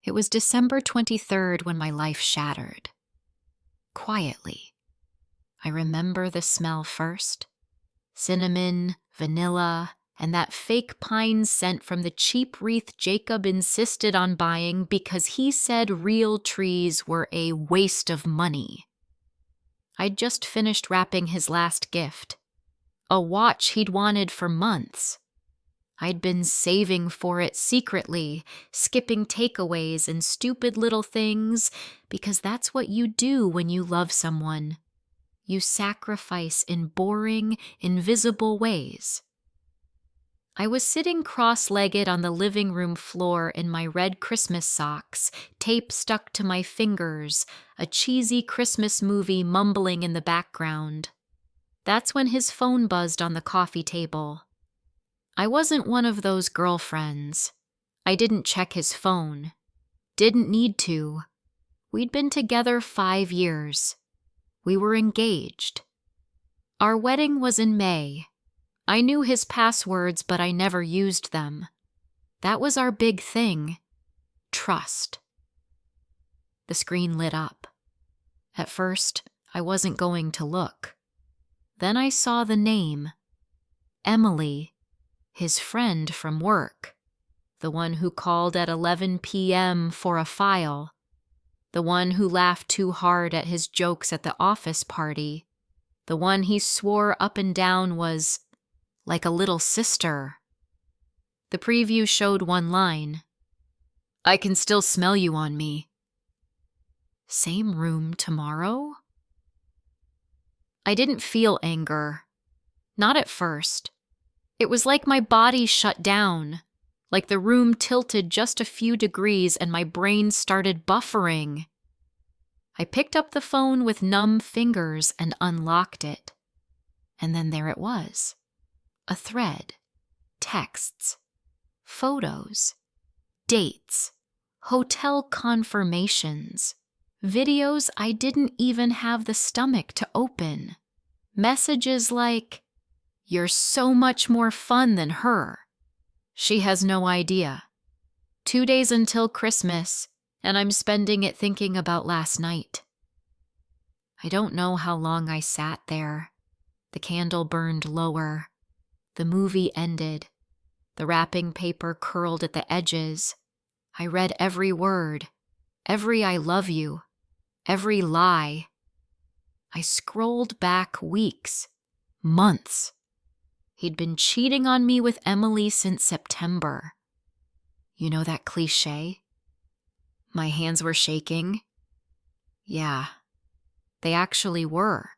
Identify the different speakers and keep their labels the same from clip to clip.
Speaker 1: It was December 23rd when my life shattered. Quietly. I remember the smell first. Cinnamon, vanilla, and that fake pine scent from the cheap wreath Jacob insisted on buying because he said real trees were a waste of money. I'd just finished wrapping his last gift, a watch he'd wanted for months. I'd been saving for it secretly, skipping takeaways and stupid little things, because that's what you do when you love someone. You sacrifice in boring, invisible ways. I was sitting cross-legged on the living room floor in my red Christmas socks, tape stuck to my fingers, a cheesy Christmas movie mumbling in the background. That's when his phone buzzed on the coffee table. I wasn't one of those girlfriends. I didn't check his phone. Didn't need to. We'd been together 5 years. We were engaged. Our wedding was in May. I knew his passwords, but I never used them. That was our big thing. Trust. The screen lit up. At first, I wasn't going to look. Then I saw the name. Emily, his friend from work. The one who called at 11 p.m. for a file. The one who laughed too hard at his jokes at the office party. The one he swore up and down was like a little sister. The preview showed one line. I can still smell you on me. Same room tomorrow? I didn't feel anger. Not at first. It was like my body shut down, like the room tilted just a few degrees and my brain started buffering. I picked up the phone with numb fingers and unlocked it. And then there it was. A thread. Texts. Photos. Dates. Hotel confirmations. Videos I didn't even have the stomach to open. Messages like, "You're so much more fun than her. She has no idea. 2 days until Christmas, and I'm spending it thinking about last night." I don't know how long I sat there. The candle burned lower. The movie ended. The wrapping paper curled at the edges. I read every word, every "I love you," every lie. I scrolled back weeks, months. He'd been cheating on me with Emily since September. You know that cliche? My hands were shaking. Yeah, they actually were.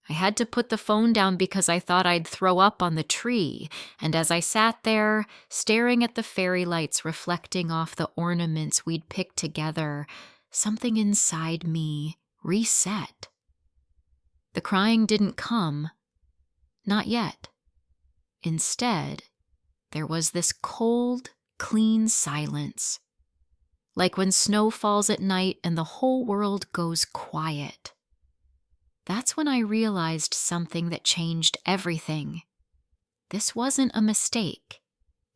Speaker 1: I had to put the phone down because I thought I'd throw up on the tree, and as I sat there, staring at the fairy lights reflecting off the ornaments we'd picked together, something inside me reset. The crying didn't come. Not yet. Instead, there was this cold, clean silence. Like when snow falls at night and the whole world goes quiet. That's when I realized something that changed everything. This wasn't a mistake.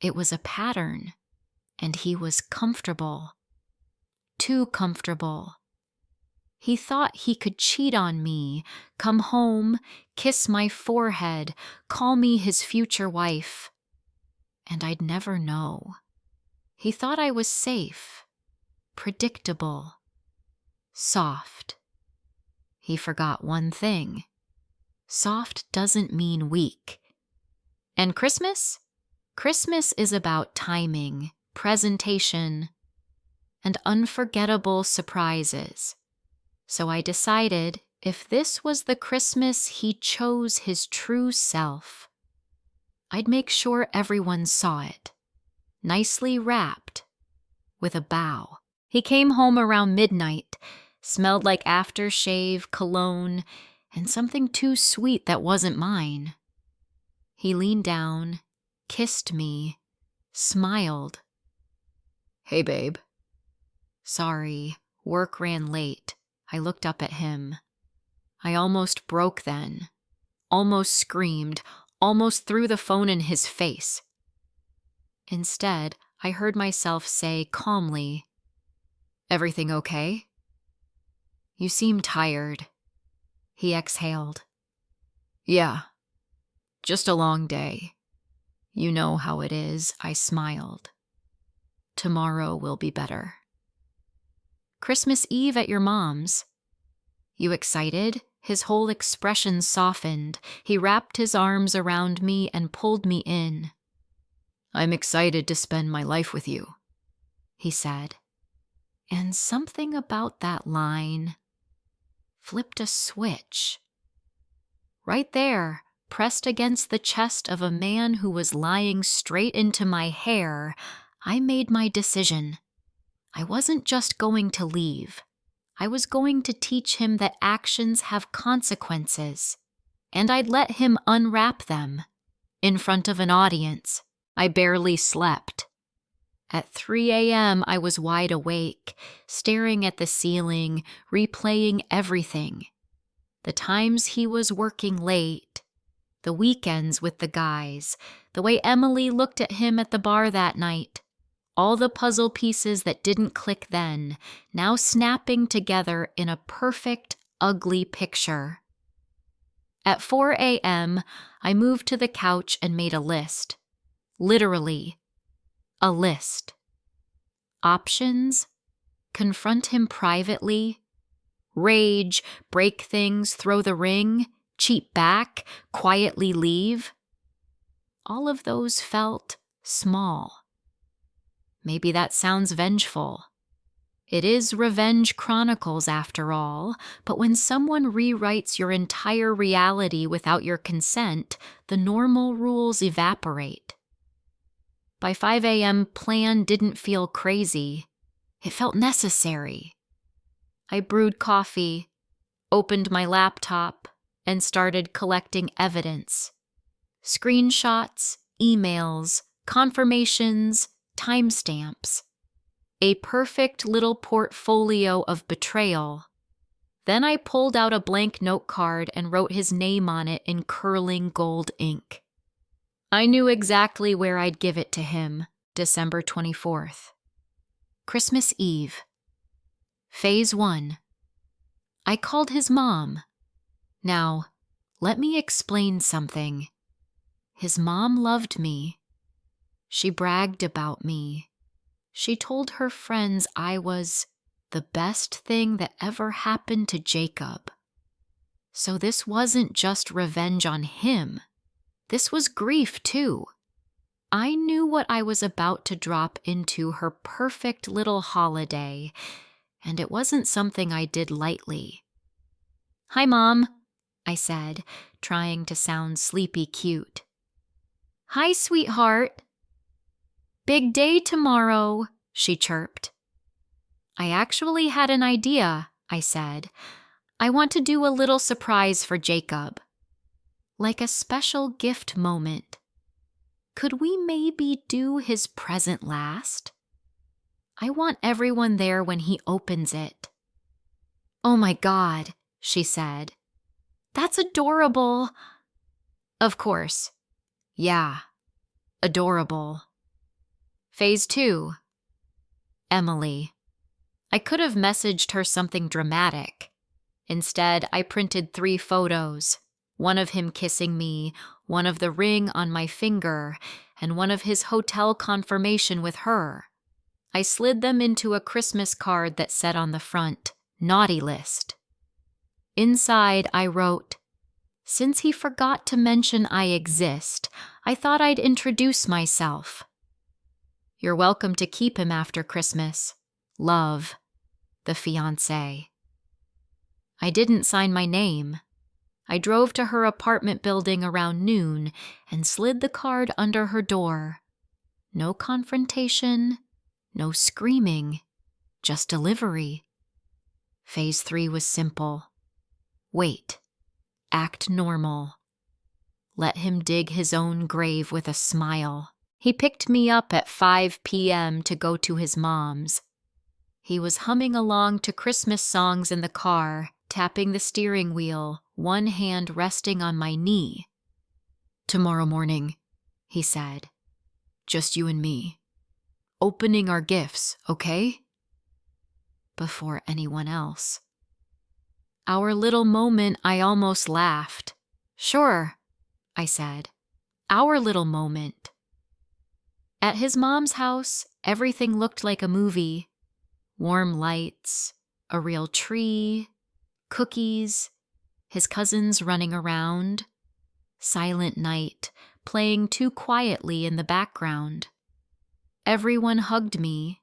Speaker 1: It was a pattern. And he was comfortable. Too comfortable. He thought he could cheat on me, come home, kiss my forehead, call me his future wife. And I'd never know. He thought I was safe, predictable, soft. He forgot one thing. Soft doesn't mean weak. And Christmas? Christmas is about timing, presentation, and unforgettable surprises. So I decided if this was the Christmas he chose his true self, I'd make sure everyone saw it, nicely wrapped, with a bow. He came home around midnight, smelled like aftershave, cologne, and something too sweet that wasn't mine. He leaned down, kissed me, smiled. Hey, babe. Sorry, work ran late. I looked up at him. I almost broke then. Almost screamed, almost threw the phone in his face. Instead, I heard myself say calmly, Everything okay? You seem tired. He exhaled. Yeah, just a long day. You know how it is, I smiled. Tomorrow will be better. Christmas Eve at your mom's. You excited? His whole expression softened. He wrapped his arms around me and pulled me in. I'm excited to spend my life with you, he said. And something about that line flipped a switch. Right there, pressed against the chest of a man who was lying straight into my hair, I made my decision. I wasn't just going to leave. I was going to teach him that actions have consequences, and I'd let him unwrap them. In front of an audience, I barely slept. At 3 a.m., I was wide awake, staring at the ceiling, replaying everything. The times he was working late, the weekends with the guys, the way Emily looked at him at the bar that night. All the puzzle pieces that didn't click then, now snapping together in a perfect, ugly picture. At 4 a.m., I moved to the couch and made a list. Literally, a list. Options: confront him privately, rage, break things, throw the ring, cheat back, quietly leave. All of those felt small. Maybe that sounds vengeful. It is Revenge Chronicles after all, but when someone rewrites your entire reality without your consent, the normal rules evaporate. By 5 a.m., plan didn't feel crazy. It felt necessary. I brewed coffee, opened my laptop, and started collecting evidence. Screenshots, emails, confirmations, timestamps. A perfect little portfolio of betrayal. Then I pulled out a blank note card and wrote his name on it in curling gold ink. I knew exactly where I'd give it to him, December 24th. Christmas Eve. Phase 1. I called his mom. Now, let me explain something. His mom loved me. She bragged about me. She told her friends I was the best thing that ever happened to Jacob. So this wasn't just revenge on him. This was grief, too. I knew what I was about to drop into her perfect little holiday, and it wasn't something I did lightly. Hi, Mom, I said, trying to sound sleepy cute. Hi, sweetheart. Big day tomorrow, she chirped. I actually had an idea, I said. I want to do a little surprise for Jacob. Like a special gift moment. Could we maybe do his present last? I want everyone there when he opens it. Oh my God, she said. That's adorable. Of course. Yeah, adorable. Phase 2. Emily. I could have messaged her something dramatic. Instead, I printed 3 photos. One of him kissing me, one of the ring on my finger, and one of his hotel confirmation with her. I slid them into a Christmas card that said on the front, Naughty List. Inside, I wrote, Since he forgot to mention I exist, I thought I'd introduce myself. You're welcome to keep him after Christmas. Love, the fiancé. I didn't sign my name. I drove to her apartment building around noon and slid the card under her door. No confrontation, no screaming, just delivery. Phase 3 was simple. Wait. Act normal. Let him dig his own grave with a smile. He picked me up at 5 p.m. to go to his mom's. He was humming along to Christmas songs in the car, tapping the steering wheel, one hand resting on my knee. Tomorrow morning, he said. Just you and me. Opening our gifts, okay? before anyone else. Our little moment, I almost laughed. Sure, I said. Our little moment. At his mom's house, everything looked like a movie. Warm lights, a real tree, cookies, his cousins running around, silent night, playing too quietly in the background. Everyone hugged me.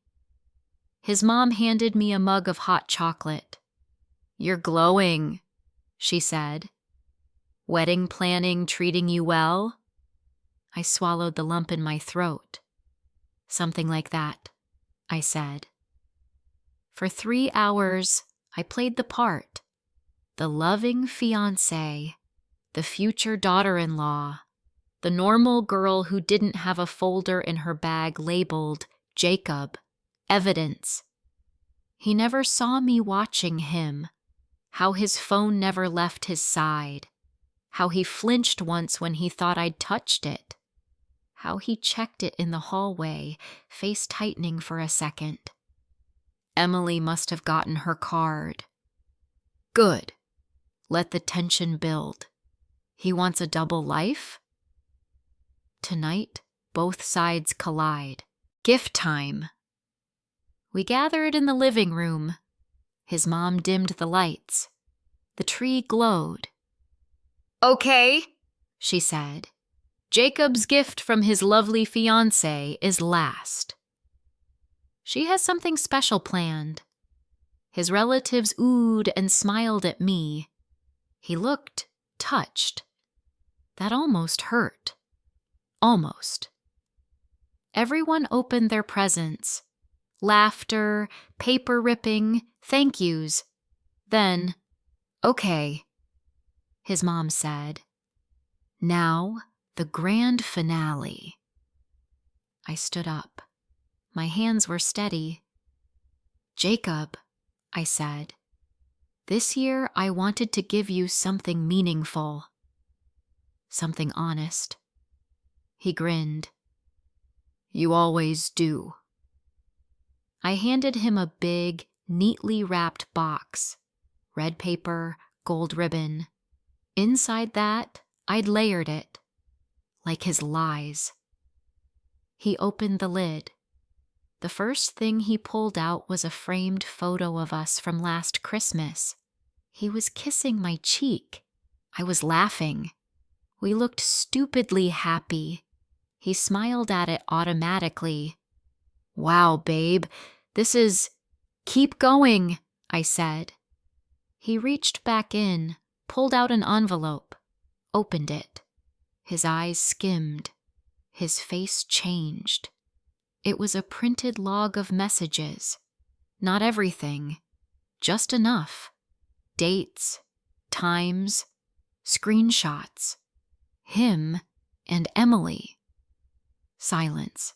Speaker 1: His mom handed me a mug of hot chocolate. You're glowing, she said. Wedding planning treating you well? I swallowed the lump in my throat. Something like that, I said. For 3 hours, I played the part. The loving fiancé, the future daughter-in-law, the normal girl who didn't have a folder in her bag labeled Jacob, evidence. He never saw me watching him, how his phone never left his side, how he flinched once when he thought I'd touched it, how he checked it in the hallway, face tightening for a second. Emily must have gotten her card. Good. Let the tension build. He wants a double life? Tonight, both sides collide. Gift time. We gathered in the living room. His mom dimmed the lights. The tree glowed. Okay, she said. Jacob's gift from his lovely fiancé is last. She has something special planned. His relatives oohed and smiled at me. He looked touched. That almost hurt. Almost. Everyone opened their presents. Laughter, paper ripping, thank yous. Then, okay, his mom said. Now, the grand finale. I stood up. My hands were steady. Jacob, I said, this year I wanted to give you something meaningful. Something honest. He grinned. You always do. I handed him a big, neatly wrapped box. Red paper, gold ribbon. Inside that, I'd layered it. Like his lies. He opened the lid. The first thing he pulled out was a framed photo of us from last Christmas. He was kissing my cheek. I was laughing. We looked stupidly happy. He smiled at it automatically. Wow, babe, this is... Keep going, I said. He reached back in, pulled out an envelope, opened it. His eyes skimmed. His face changed. It was a printed log of messages. Not everything, just enough. Dates, times, screenshots. Him and Emily. Silence.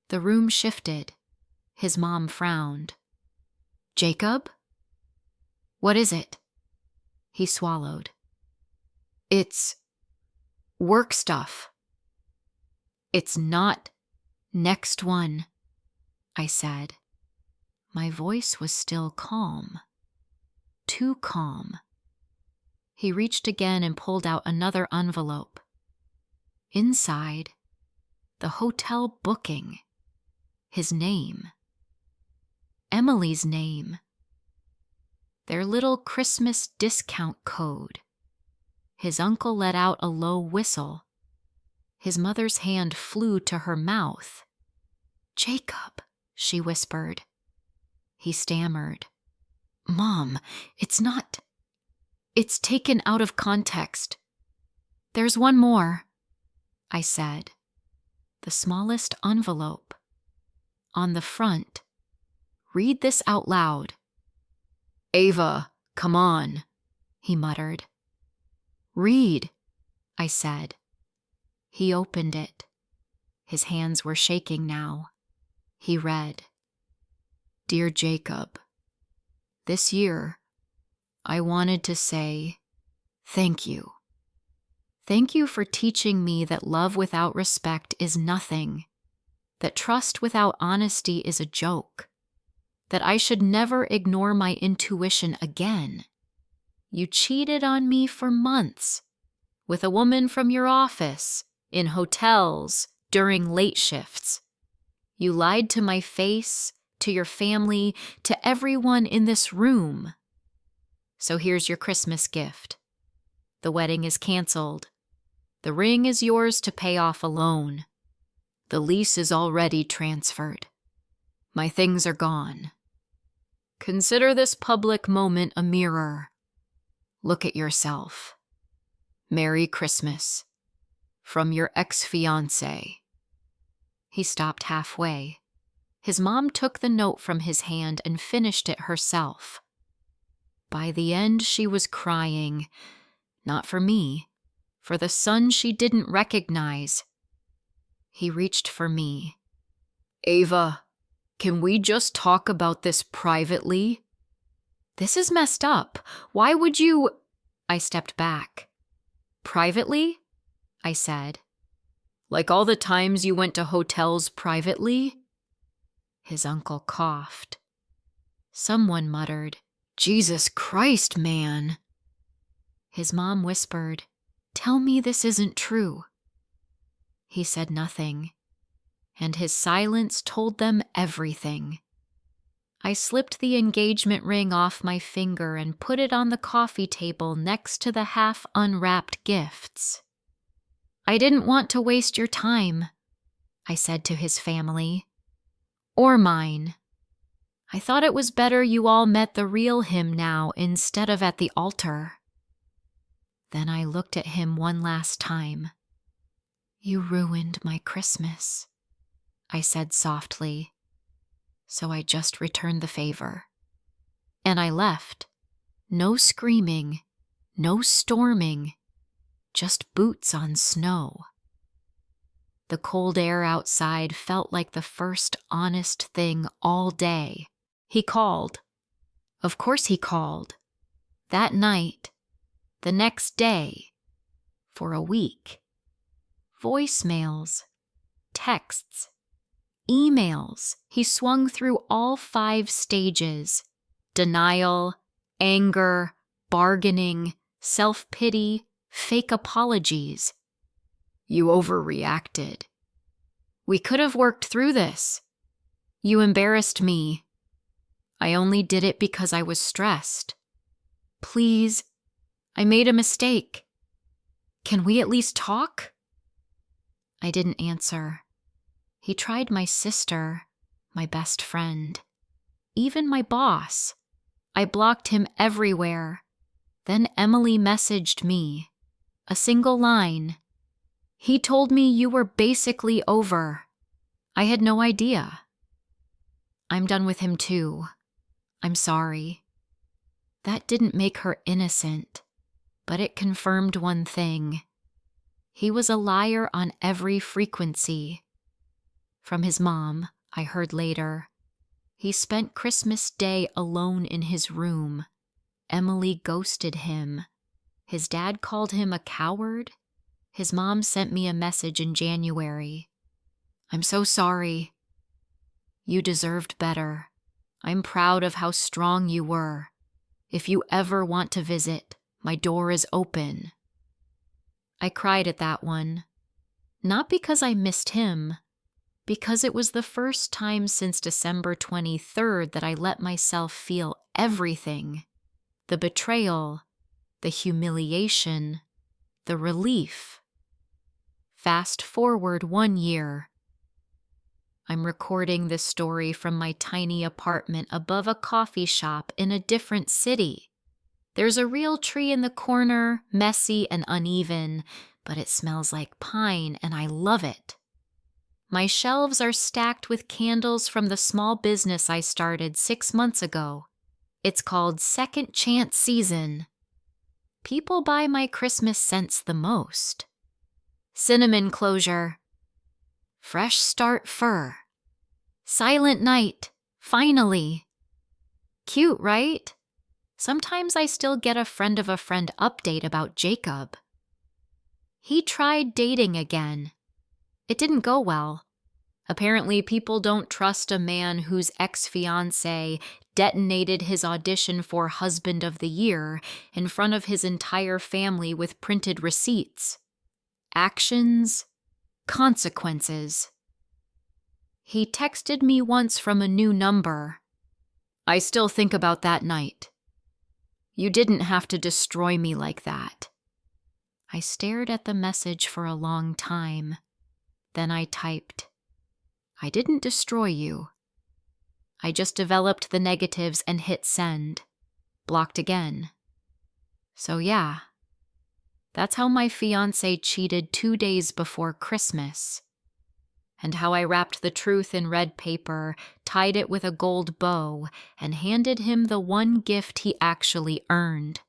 Speaker 1: The room shifted. His mom frowned. Jacob? What is it? He swallowed. It's work stuff. It's not next one, I said. My voice was still calm. Too calm. He reached again and pulled out another envelope. Inside, the hotel booking. His name. Emily's name. Their little Christmas discount code. His uncle let out a low whistle. His mother's hand flew to her mouth. Jacob, she whispered. He stammered. Mom, it's not... It's taken out of context. There's one more, I said. The smallest envelope. On the front. Read this out loud. Ava, come on, he muttered. Read, I said. He opened it. His hands were shaking now. He read. Dear Jacob, this year, I wanted to say thank you. Thank you for teaching me that love without respect is nothing, that trust without honesty is a joke, that I should never ignore my intuition again. You cheated on me for months, with a woman from your office, in hotels, during late shifts. You lied to my face, to your family, to everyone in this room. So here's your Christmas gift. The wedding is canceled. The ring is yours to pay off a loan. The lease is already transferred. My things are gone. Consider this public moment a mirror. Look at yourself. Merry Christmas. From your ex-fiancé. He stopped halfway. His mom took the note from his hand and finished it herself. By the end, she was crying, not for me, for the son she didn't recognize. He reached for me. Ava, can we just talk about this privately? This is messed up. Why would you... I stepped back. Privately? I said. Like all the times you went to hotels privately? His uncle coughed. Someone muttered, Jesus Christ, man. His mom whispered, Tell me this isn't true. He said nothing, and his silence told them everything. I slipped the engagement ring off my finger and put it on the coffee table next to the half-unwrapped gifts. I didn't want to waste your time, I said to his family. Or mine. I thought it was better you all met the real him now instead of at the altar. Then I looked at him one last time. You ruined my Christmas, I said softly. So I just returned the favor. And I left. No screaming, no storming, just boots on snow. The cold air outside felt like the first honest thing all day. He called. Of course he called. That night, the next day, for a week. Voicemails, texts, emails. He swung through all 5 stages: denial, anger, bargaining, self-pity, fake apologies. You overreacted. We could have worked through this. You embarrassed me. I only did it because I was stressed. Please, I made a mistake. Can we at least talk? I didn't answer. He tried my sister, my best friend, even my boss. I blocked him everywhere. Then Emily messaged me. A single line. He told me you were basically over. I had no idea. I'm done with him too. I'm sorry. That didn't make her innocent, but it confirmed one thing. He was a liar on every frequency. From his mom, I heard later, he spent Christmas Day alone in his room. Emily ghosted him. His dad called him a coward. His mom sent me a message in January. I'm so sorry. You deserved better. I'm proud of how strong you were. If you ever want to visit, my door is open. I cried at that one. Not because I missed him, because it was the first time since December 23rd that I let myself feel everything. The betrayal, the humiliation, the relief. Fast forward 1 year. I'm recording this story from my tiny apartment above a coffee shop in a different city. There's a real tree in the corner, messy and uneven, but it smells like pine and I love it. My shelves are stacked with candles from the small business I started 6 months ago. It's called Second Chance Season. People buy my Christmas scents the most. Cinnamon closure. Fresh start fir. Silent night. Finally. Cute, right? Sometimes I still get a friend of a friend update about Jacob. He tried dating again. It didn't go well. Apparently, people don't trust a man whose ex-fiancé detonated his audition for Husband of the Year in front of his entire family with printed receipts. Actions, consequences. He texted me once from a new number. I still think about that night. You didn't have to destroy me like that. I stared at the message for a long time. Then I typed, I didn't destroy you. I just developed the negatives and hit send. Blocked again. So yeah, that's how my fiancé cheated 2 days before Christmas. And how I wrapped the truth in red paper, tied it with a gold bow, and handed him the one gift he actually earned.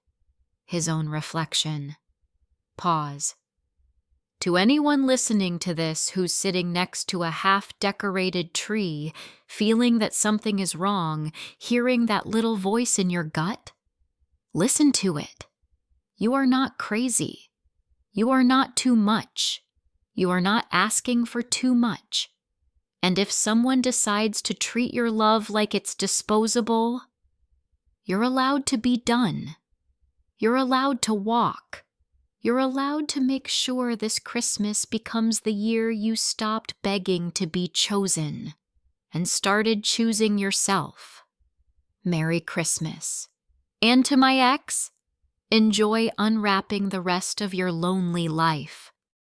Speaker 1: His own reflection. Pause. To anyone listening to this who's sitting next to a half-decorated tree, feeling that something is wrong, hearing that little voice in your gut, listen to it. You are not crazy. You are not too much. You are not asking for too much. And if someone decides to treat your love like it's disposable, you're allowed to be done. You're allowed to walk. You're allowed to make sure this Christmas becomes the year you stopped begging to be chosen and started choosing yourself. Merry Christmas. And to my ex, enjoy unwrapping the rest of your lonely life.